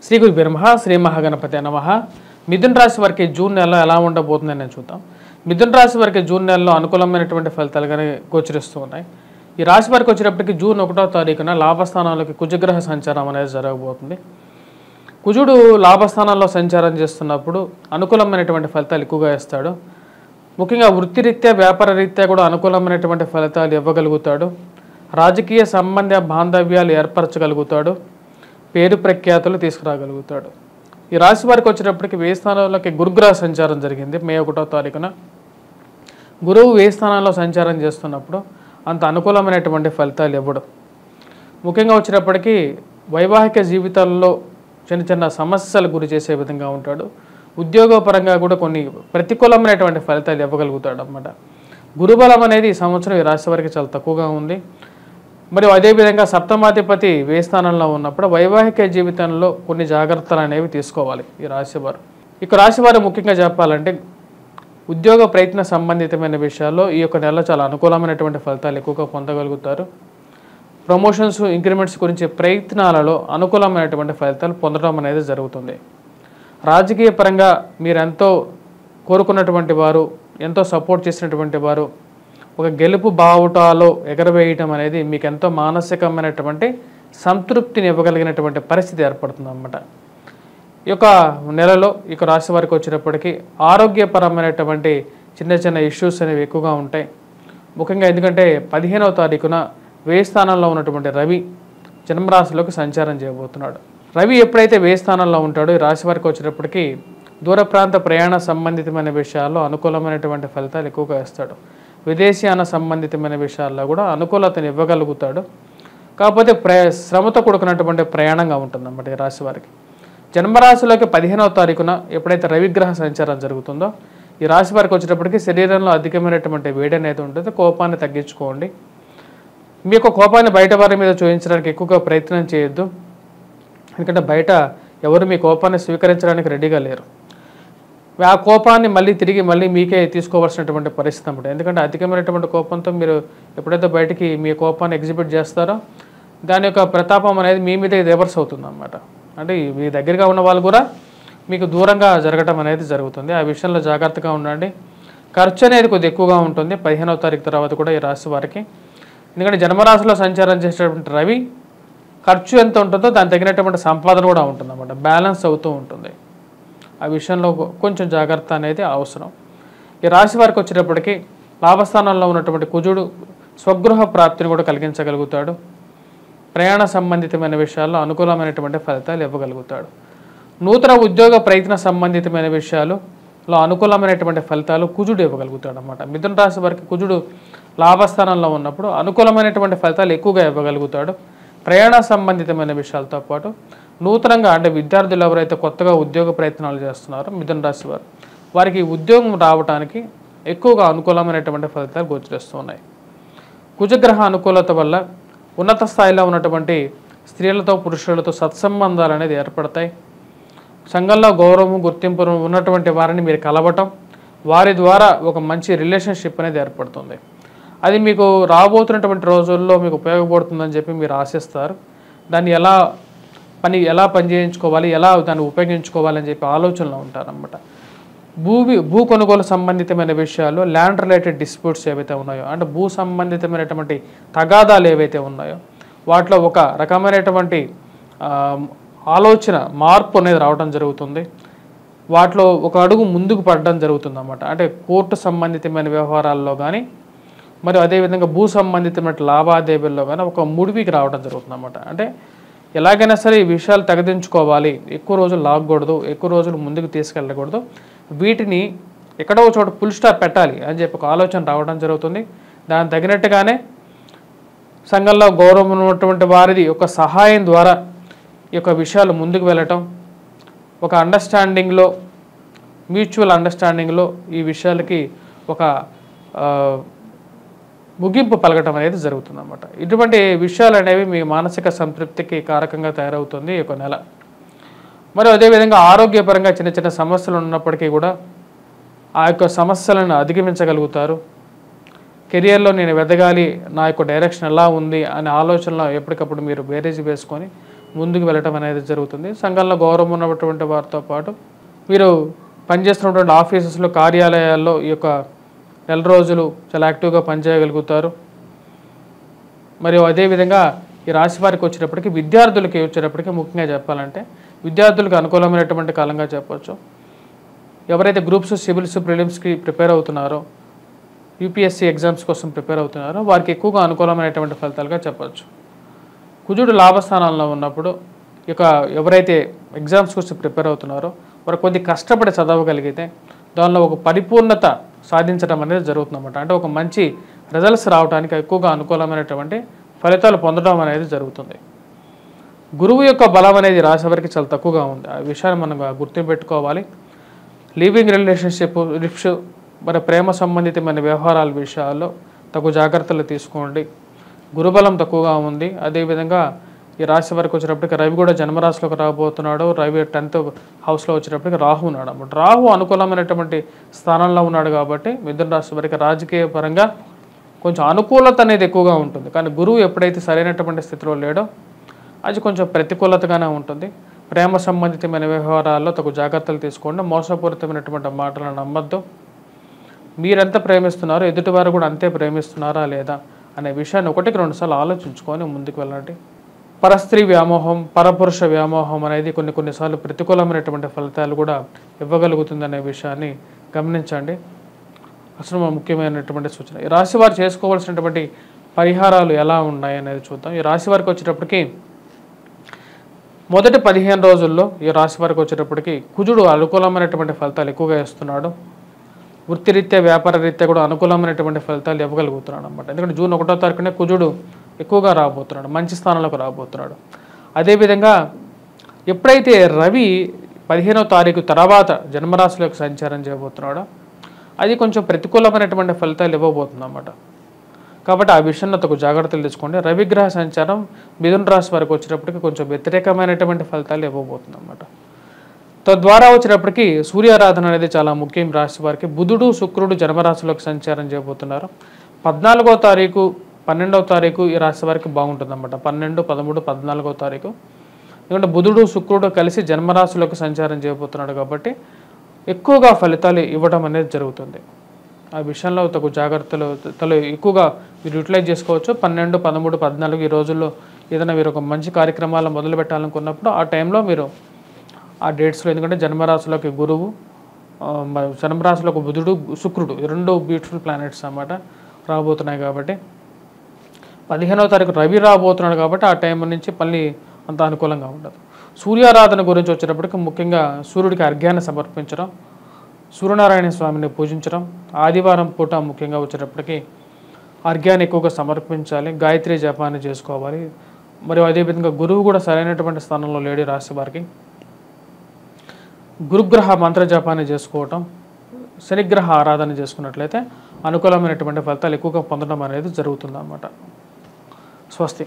శ్రీ గురు బ్రహ్మ శ్రీ మహాగణపతి నమః. మిథున రాశి వారికి జూన్ నెలలో ఎలా ఉండబోతుందని నేను చూద్దాం. మిథున రాశి వారికి జూన్ నెలలో అనుకూలమైనటువంటి ఫలితాలుగానే గోచరిస్తూ ఉన్నాయి. ఈ రాశి వారికి వచ్చేటప్పటికి జూన్ 1వ తారీఖున లాభస్థానాల్లోకి కుజగ్రహ సంచారం అనేది జరగబోతుంది. కుజుడు లాభస్థానాల్లో సంచారం చేస్తున్నప్పుడు అనుకూలమైనటువంటి ఫలితాలు ఎక్కువగా ఇస్తాడు. ముఖ్యంగా వృత్తిరీత్యా వ్యాపార రీత్యా కూడా అనుకూలమైనటువంటి ఫలితాలు ఇవ్వగలుగుతాడు. రాజకీయ సంబంధ బాంధవ్యాలు ఏర్పరచగలుగుతాడు. పేరు ప్రఖ్యాతులు తీసుకురాగలుగుతాడు. ఈ రాశి వారికి వచ్చేటప్పటికి వ్యయ స్థానంలోకి గురుగ్రహ సంచారం జరిగింది మే 1వ తారీఖున. గురువు వ్యయ స్థానంలో సంచారం చేస్తున్నప్పుడు అంత అనుకూలమైనటువంటి ఫలితాలు ఇవ్వడం. ముఖ్యంగా వచ్చేటప్పటికి వైవాహిక జీవితాల్లో చిన్న చిన్న సమస్యలు గురి చేసే విధంగా ఉంటాడు. ఉద్యోగపరంగా కూడా కొన్ని ప్రతికూలమైనటువంటి ఫలితాలు ఇవ్వగలుగుతాడు అన్నమాట. గురుబలం అనేది ఈ సంవత్సరం ఈ రాశి వారికి చాలా తక్కువగా ఉంది. మరియు అదేవిధంగా సప్తమాధిపతి వ్యయ స్థానంలో ఉన్నప్పుడు వైవాహిక జీవితంలో కొన్ని జాగ్రత్తలు అనేవి తీసుకోవాలి ఈ రాశివారు. ఇక రాశివారు ముఖ్యంగా చెప్పాలంటే ఉద్యోగ ప్రయత్న సంబంధితమైన విషయాల్లో ఈ యొక్క నెల చాలా అనుకూలమైనటువంటి ఫలితాలు ఎక్కువగా పొందగలుగుతారు. ప్రమోషన్స్ ఇంక్రిమెంట్స్ గురించి ప్రయత్నాలలో అనుకూలమైనటువంటి ఫలితాలు పొందడం అనేది జరుగుతుంది. రాజకీయ పరంగా మీరు ఎంతో కోరుకున్నటువంటి వారు, ఎంతో సపోర్ట్ చేసినటువంటి వారు ఒక గెలుపు బావుటాలో ఎగరవేయటం అనేది మీకు ఎంతో మానసికమైనటువంటి సంతృప్తిని ఇవ్వగలిగినటువంటి పరిస్థితి ఏర్పడుతుంది అన్నమాట. ఈ యొక్క నెలలో ఇక రాశి వారికి వచ్చినప్పటికీ ఆరోగ్యపరమైనటువంటి చిన్న చిన్న ఇష్యూస్ అనేవి ఎక్కువగా ఉంటాయి. ముఖ్యంగా ఎందుకంటే 15వ తారీఖున వ్యయ స్థానంలో ఉన్నటువంటి రవి జన్మరాశిలోకి సంచారం చేయబోతున్నాడు. రవి ఎప్పుడైతే వ్యయ స్థానంలో ఉంటాడో ఈ రాశి వారికి వచ్చేటప్పటికి దూర ప్రాంత ప్రయాణ సంబంధితమైన విషయాల్లో అనుకూలమైనటువంటి ఫలితాలు ఎక్కువగా ఇస్తాడు. విదేశీయాన సంబంధితమైన విషయాల్లో కూడా అనుకూలతను ఇవ్వగలుగుతాడు. కాకపోతే శ్రమతో కూడుకున్నటువంటి ప్రయాణంగా ఉంటుందన్నమాట ఈ రాశి వారికి. జన్మరాశిలోకి 15వ తారీఖున ఎప్పుడైతే రవిగ్రహ సంచారం జరుగుతుందో ఈ రాశి వారికి వచ్చేటప్పటికి శరీరంలో అధికమైనటువంటి వేడి అనేది ఉంటుంది. కోపాన్ని తగ్గించుకోండి. మీ యొక్క కోపాన్ని బయట వారి మీద చూపించడానికి ఎక్కువగా ప్రయత్నం చేయొద్దు. ఎందుకంటే బయట ఎవరు మీ కోపాన్ని స్వీకరించడానికి రెడీగా లేరు. ఆ కోపాన్ని తిరిగి మీకే తీసుకోవాల్సినటువంటి పరిస్థితి అన్నమాట. ఎందుకంటే అధికమైనటువంటి కోపంతో మీరు ఎప్పుడైతే బయటికి మీ కోపాన్ని ఎగ్జిబిట్ చేస్తారో దాని యొక్క ప్రతాపం అనేది మీ మీదే రివర్స్ అవుతుంది అన్నమాట. అంటే మీ దగ్గరగా ఉన్న వాళ్ళు కూడా మీకు దూరంగా జరగడం అనేది జరుగుతుంది. ఆ విషయంలో జాగ్రత్తగా ఉండండి. ఖర్చు అనేది కొద్దిగా ఎక్కువగా ఉంటుంది 15వ తారీఖు తర్వాత కూడా ఈ రాశి వారికి. ఎందుకంటే జన్మరాశిలో సంచారం చేసేటువంటి రవి ఖర్చు ఎంత ఉంటుందో దానికి తగినటువంటి సంపాదన కూడా ఉంటుంది అన్నమాట. బ్యాలెన్స్ అవుతూ ఉంటుంది. ఆ విషయంలో కొంచెం జాగ్రత్త అనేది అవసరం. ఈ రాశి వారికి వచ్చేటప్పటికి లాభస్థానంలో ఉన్నటువంటి కుజుడు స్వగృహ ప్రాప్తిని కూడా కలిగించగలుగుతాడు. ప్రయాణ సంబంధితమైన విషయాల్లో అనుకూలమైనటువంటి ఫలితాలు ఇవ్వగలుగుతాడు. నూతన ఉద్యోగ ప్రయత్న సంబంధితమైన విషయాలలో అనుకూలమైనటువంటి ఫలితాలు కుజుడు ఇవ్వగలుగుతాడు అన్నమాట. మిథున రాశి వారికి కుజుడు లాభస్థానంలో ఉన్నప్పుడు అనుకూలమైనటువంటి ఫలితాలు ఎక్కువగా ఇవ్వగలుగుతాడు. ప్రయాణ సంబంధితమైన విషయాలతో పాటు నూతనంగా అంటే విద్యార్థులు ఎవరైతే కొత్తగా ఉద్యోగ ప్రయత్నాలు చేస్తున్నారో మిథున రాశి వారు వారికి ఉద్యోగం రావడానికి ఎక్కువగా అనుకూలమైనటువంటి ఫలితాలు గోచరిస్తున్నాయి. కుజగ్రహ అనుకూలత వల్ల ఉన్నత స్థాయిలో ఉన్నటువంటి స్త్రీలతో పురుషులతో సత్సంబంధాలు అనేది ఏర్పడతాయి. సంఘంలో గౌరవం గుర్తింపు ఉన్నటువంటి వారిని మీరు కలవటం, వారి ద్వారా ఒక మంచి రిలేషన్షిప్ అనేది ఏర్పడుతుంది. అది మీకు రాబోతున్నటువంటి రోజుల్లో మీకు ఉపయోగపడుతుందని చెప్పి మీరు ఆశిస్తారు. దాన్ని ఎలా పని చేయించుకోవాలి, ఎలా దాన్ని ఉపయోగించుకోవాలని చెప్పి ఆలోచనలో ఉంటారన్నమాట. భూ కొనుగోలు సంబంధితమైన విషయాలు, ల్యాండ్ రిలేటెడ్ డిస్ప్యూట్స్ ఏవైతే ఉన్నాయో అంటే భూ సంబంధితమైనటువంటి తగాదాలు ఏవైతే ఉన్నాయో వాటిలో ఒక రకమైనటువంటి ఆలోచన మార్పు అనేది రావడం జరుగుతుంది. వాటిలో ఒక అడుగు ముందుకు పడడం జరుగుతుంది అన్నమాట. అంటే కోర్టు సంబంధితమైన వ్యవహారాల్లో కానీ మరియు అదేవిధంగా భూ సంబంధితమైన లావాదేవీల్లో కానీ ఒక ముడివికి రావడం జరుగుతుంది అన్నమాట. అంటే ఎలాగైనా సరే ఈ విషయాలు తగదించుకోవాలి, ఎక్కువ రోజులు లాగకూడదు, ఎక్కువ రోజులు ముందుకు తీసుకెళ్ళకూడదు, వీటిని ఎక్కడో చోట ఫుల్ స్టాప్ పెట్టాలి అని చెప్పి ఒక ఆలోచన రావడం జరుగుతుంది. దానికి తగినట్టుగానే సంఘంలో గౌరవం ఉన్నటువంటి వారిది ఒక సహాయం ద్వారా ఈ యొక్క విషయాలు ముందుకు వెళ్ళటం, ఒక అండర్స్టాండింగ్లో మ్యూచువల్ అండర్స్టాండింగ్లో ఈ విషయాలకి ఒక ముగింపు పలకటం అనేది జరుగుతుంది అన్నమాట. ఇటువంటి విషయాలు అనేవి మీ మానసిక సంతృప్తికి కారకంగా తయారవుతుంది ఈ యొక్క నెల. మరియు అదేవిధంగా ఆరోగ్యపరంగా చిన్న చిన్న సమస్యలు ఉన్నప్పటికీ కూడా ఆ యొక్క సమస్యలను అధిగమించగలుగుతారు. కెరియర్ లో నేను ఎదగాలి నా యొక్క డైరెక్షన్ ఎలా ఉంది అనే ఆలోచనలో ఎప్పటికప్పుడు మీరు బేరేజ్ వేసుకొని ముందుకు వెళ్ళటం అనేది జరుగుతుంది. సంఘంలో గౌరవం ఉన్నటువంటి వారితో పాటు మీరు పనిచేస్తున్నటువంటి ఆఫీసెస్లో, కార్యాలయాల్లో ఈ యొక్క నెల రోజులు చాలా యాక్టివ్గా పనిచేయగలుగుతారు. మరియు అదేవిధంగా ఈ రాశి వారికి వచ్చేటప్పటికి, విద్యార్థులకి వచ్చేటప్పటికి ముఖ్యంగా చెప్పాలంటే విద్యార్థులకు అనుకూలమైనటువంటి కాలంగా చెప్పవచ్చు. ఎవరైతే గ్రూప్స్, సివిల్స్, ప్రిలిమ్స్కి ప్రిపేర్ అవుతున్నారో, యూపీఎస్సీ ఎగ్జామ్స్ కోసం ప్రిపేర్ అవుతున్నారో వారికి ఎక్కువగా అనుకూలమైనటువంటి ఫలితాలుగా చెప్పవచ్చు. కుజుడు లాభస్థానంలో ఉన్నప్పుడు ఇక ఎవరైతే ఎగ్జామ్స్ కోసం ప్రిపేర్ అవుతున్నారో వారు కొద్ది కష్టపడి చదవగలిగితే దానిలో ఒక పరిపూర్ణత సాధించడం అనేది జరుగుతుందన్నమాట. అంటే ఒక మంచి రిజల్ట్స్ రావడానికి ఎక్కువగా అనుకూలమైనటువంటి ఫలితాలు పొందడం అనేది జరుగుతుంది. గురువు యొక్క బలం అనేది రాశి వారికి చాలా తక్కువగా ఉంది. ఆ విషయాన్ని మనం గుర్తుపెట్టుకోవాలి. లివింగ్ రిలేషన్షిప్స్, మరి ప్రేమ సంబంధితమైన వ్యవహారాల విషయాల్లో తగు జాగ్రత్తలు తీసుకోండి. గురుబలం తక్కువగా ఉంది. అదేవిధంగా ఈ రాశి వారికి వచ్చేటప్పటికి రవి కూడా జన్మరాశిలోకి రాబోతున్నాడు. రవి 10th హౌస్లో వచ్చేటప్పటికి రాహు ఉన్నాడు అన్నమాట. రాహు అనుకూలమైనటువంటి స్థానంలో ఉన్నాడు కాబట్టి మిథున రాశి వారికి రాజకీయ పరంగా కొంచెం అనుకూలత అనేది ఎక్కువగా ఉంటుంది. కానీ గురువు ఎప్పుడైతే సరైనటువంటి స్థితిలో లేడో అది కొంచెం ప్రతికూలతగానే ఉంటుంది. ప్రేమ సంబంధితమైన వ్యవహారాల్లో తగు జాగ్రత్తలు తీసుకోండి. మోసపూరితమైనటువంటి మాటలను నమ్మద్దు. మీరెంత ప్రేమిస్తున్నారో ఎదుటివారు కూడా అంతే ప్రేమిస్తున్నారా లేదా అనే విషయాన్ని 1-2 సార్లు ఆలోచించుకొని ముందుకు వెళ్ళండి. పరస్త్రీ వ్యామోహం, పరపురుష వ్యామోహం అనేది కొన్నిసార్లు ప్రతికూలమైనటువంటి ఫలితాలు కూడా ఇవ్వగలుగుతుందనే విషయాన్ని గమనించండి. అసలు ముఖ్యమైనటువంటి సూచన. ఈ రాశి వారు చేసుకోవాల్సినటువంటి పరిహారాలు ఎలా ఉన్నాయి అనేది చూద్దాం. ఈ రాశి వారికి వచ్చేటప్పటికి మొదటి 15 రోజుల్లో ఈ రాశి వారికి వచ్చేటప్పటికి కుజుడు అనుకూలమైనటువంటి ఫలితాలు ఎక్కువగా ఇస్తున్నాడు. వృత్తిరీత్యా, వ్యాపార రీత్యా కూడా అనుకూలమైనటువంటి ఫలితాలు ఇవ్వగలుగుతున్నాడు అన్నమాట. ఎందుకంటే జూన్ 1వ తారీఖునే కుజుడు ఎక్కువగా రాబోతున్నాడు, మంచి స్థానంలోకి రాబోతున్నాడు. అదేవిధంగా ఎప్పుడైతే రవి 15వ తారీఖు తర్వాత జన్మరాశిలోకి సంచారం చేయబోతున్నాడో అది కొంచెం ప్రతికూలమైనటువంటి ఫలితాలు ఇవ్వబోతుంది అన్నమాట. కాబట్టి ఆ విషయంలో తగు జాగ్రత్తలు తీసుకోండి. రవిగ్రహ సంచారం మిథున రాశి వారికి వచ్చేటప్పటికి కొంచెం వ్యతిరేకమైనటువంటి ఫలితాలు ఇవ్వబోతుంది అన్నమాట. తద్వారా వచ్చేటప్పటికి సూర్యారాధన అనేది చాలా ముఖ్యం రాశి వారికి. బుధుడు, శుక్రుడు జన్మరాశిలోకి సంచారం చేయబోతున్నారు. 14వ తారీఖు, 12వ తారీఖు ఈ రాశి వారికి బాగుంటుంది అన్నమాట. 12, 13, 14వ తారీఖు. ఎందుకంటే బుధుడు, శుక్రుడు కలిసి జన్మరాశిలోకి సంచారం చేయబోతున్నాడు కాబట్టి ఎక్కువగా ఫలితాలు ఇవ్వడం అనేది జరుగుతుంది. ఆ విషయంలో తగు జాగ్రత్తలు ఎక్కువగా మీరు యూటిలైజ్ చేసుకోవచ్చు. 12, 13, 14 ఈ రోజుల్లో ఏదైనా మీరు ఒక మంచి కార్యక్రమాలు మొదలు పెట్టాలనుకున్నప్పుడు ఆ టైంలో మీరు ఆ డేట్స్లో, ఎందుకంటే జన్మరాశిలోకి గురువు, జన్మరాశిలోకి బుధుడు, శుక్రుడు, ఈ 2 బ్యూటిఫుల్ ప్లానెట్స్ అన్నమాట రాబోతున్నాయి. కాబట్టి 15వ తారీఖు రవి రాబోతున్నాడు కాబట్టి ఆ టైం నుంచి మళ్ళీ అంత అనుకూలంగా ఉండదు. సూర్యారాధన గురించి వచ్చేటప్పటికి ముఖ్యంగా సూర్యుడికి అర్ఘ్యాన్ని సమర్పించడం, సూర్యనారాయణ స్వామిని పూజించడం, ఆదివారం పూట ముఖ్యంగా వచ్చేటప్పటికి అర్ఘ్యాన్ని ఎక్కువగా సమర్పించాలి. గాయత్రి జపాన్ని చేసుకోవాలి. మరియు అదేవిధంగా గురువు కూడా సరైనటువంటి స్థానంలో లేడి రాశి వారికి గురుగ్రహ మంత్ర జపాన్ని చేసుకోవటం, శనిగ్రహ ఆరాధన చేసుకున్నట్లయితే అనుకూలమైనటువంటి ఫలితాలు ఎక్కువగా పొందడం అనేది జరుగుతుంది అన్నమాట. స్వస్తి.